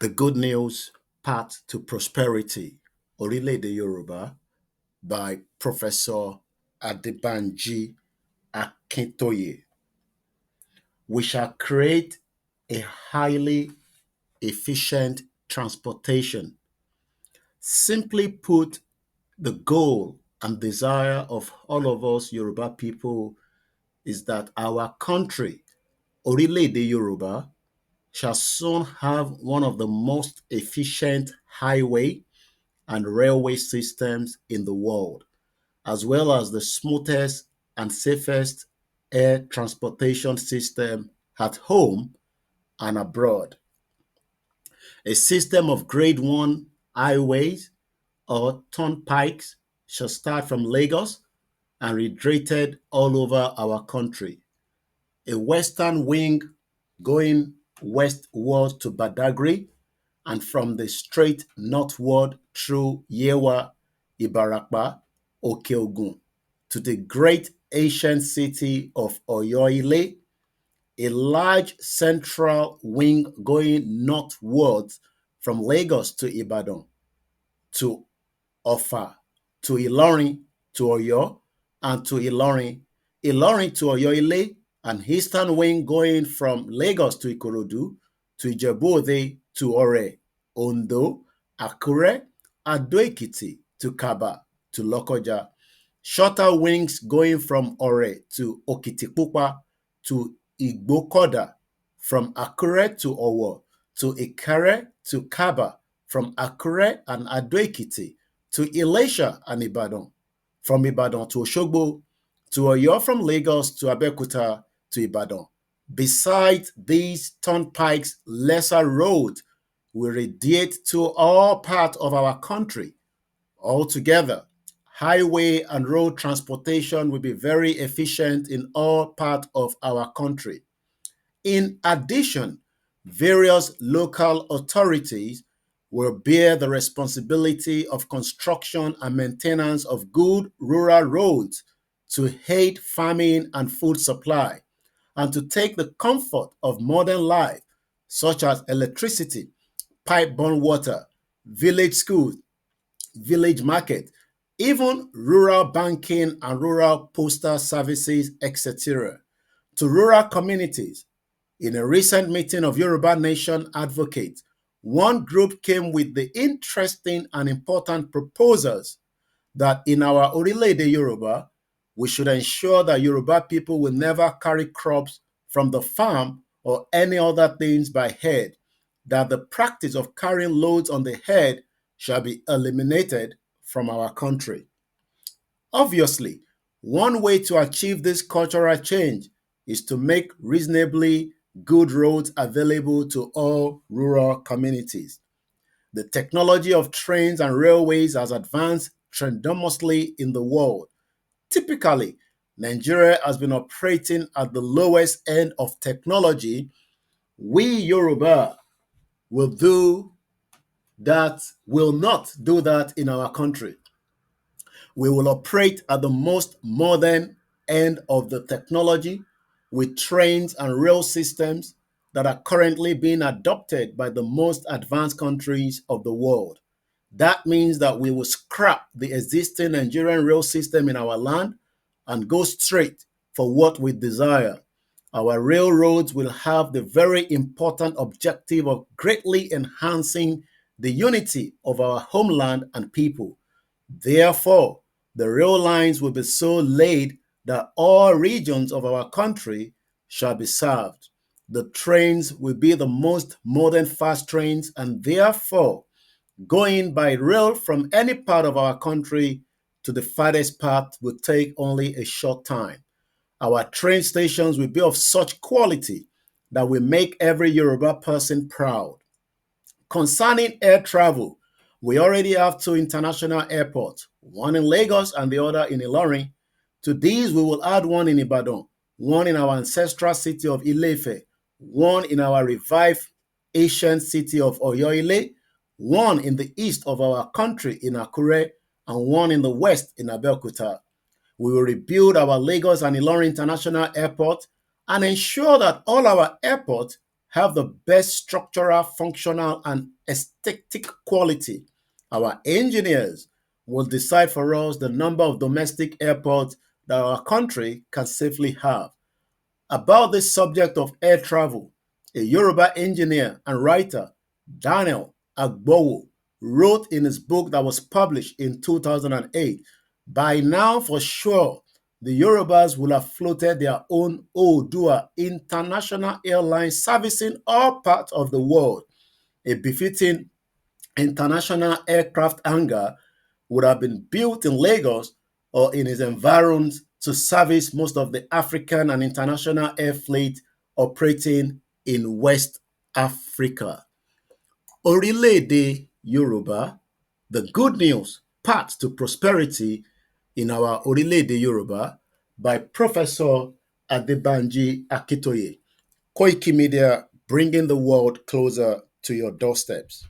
The Good News Path to Prosperity, Orílẹ̀-èdè Yorùbá, by Professor Adebanji Akintoye. We shall create a highly efficient transportation. Simply put, the goal and desire of all of us Yoruba people is that our country, Orílẹ̀-èdè Yorùbá, shall soon have one of the most efficient highway and railway systems in the world, as well as the smoothest and safest air transportation system at home and abroad. A system of grade 1 highways or turnpikes shall start from Lagos and redirected all over our country. A western wing going westward to Badagry and from the straight northward through Yewa, Ibarapa, Okeogun to the great ancient city of Oyo-Ile, a large central wing going northwards from Lagos to Ibadan, to Offa, to Ilorin, to Oyo, and to Ilorin, Ilorin to Oyo-Ile, an eastern wing going from Lagos to Ikorodu, to Ijebu-Ode, to Ore, Ondo, Akure, Ado-Ekiti, to Kaba, to Lokoja. Shorter wings going from Ore to Okitipupa, to Igbokoda, from Akure to Owo, to Ikare to Kaba, from Akure and Ado-Ekiti to Ilesha and Ibadan, from Ibadan to Oshogbo, to Oyo, from Lagos to Abeokuta to Ibadan. Besides these turnpikes, lesser roads will radiate to all parts of our country. Altogether, highway and road transportation will be very efficient in all parts of our country. In addition, various local authorities will bear the responsibility of construction and maintenance of good rural roads to aid farming and food supply, and to take the comfort of modern life, such as electricity, pipe-borne water, village schools, village market, even rural banking and rural postal services, etc., to rural communities. In a recent meeting of Yoruba Nation advocates, one group came with the interesting and important proposals that in our Orílẹ̀-èdè Yoruba, we should ensure that Yoruba people will never carry crops from the farm or any other things by head, that the practice of carrying loads on the head shall be eliminated from our country. Obviously, one way to achieve this cultural change is to make reasonably good roads available to all rural communities. The technology of trains and railways has advanced tremendously in the world. Typically, Nigeria has been operating at the lowest end of technology. We Yoruba will not do that in our country. We will operate at the most modern end of the technology with trains and rail systems that are currently being adopted by the most advanced countries of the world. That means that we will scrap the existing Nigerian rail system in our land and go straight for what we desire. Our railroads will have the very important objective of greatly enhancing the unity of our homeland and people. Therefore, the rail lines will be so laid that all regions of our country shall be served. The trains will be the most modern fast trains, and therefore, going by rail from any part of our country to the farthest part will take only a short time. Our train stations will be of such quality that will make every Yoruba person proud. Concerning air travel, we already have two international airports, one in Lagos and the other in Ilorin. To these, we will add one in Ibadan, one in our ancestral city of Ile-Ife, one in our revived ancient city of Oyo-Ile, one in the east of our country in Akure, and one in the west in Abeokuta. We will rebuild our Lagos and Ilorin International Airport and ensure that all our airports have the best structural, functional, and aesthetic quality. Our engineers will decide for us the number of domestic airports that our country can safely have. About this subject of air travel, a Yoruba engineer and writer, Daniel Agbowo, wrote in his book that was published in 2008, by now for sure, the Yorubas will have floated their own Odua international airline servicing all parts of the world. A befitting international aircraft hangar would have been built in Lagos or in its environs to service most of the African and international air fleet operating in West Africa. Orílẹ̀-èdè Yorùbá, the good news, path to prosperity in our Orílẹ̀-èdè Yorùbá by Professor Adebanji Akitoye. Koikimedia, bringing the world closer to your doorsteps.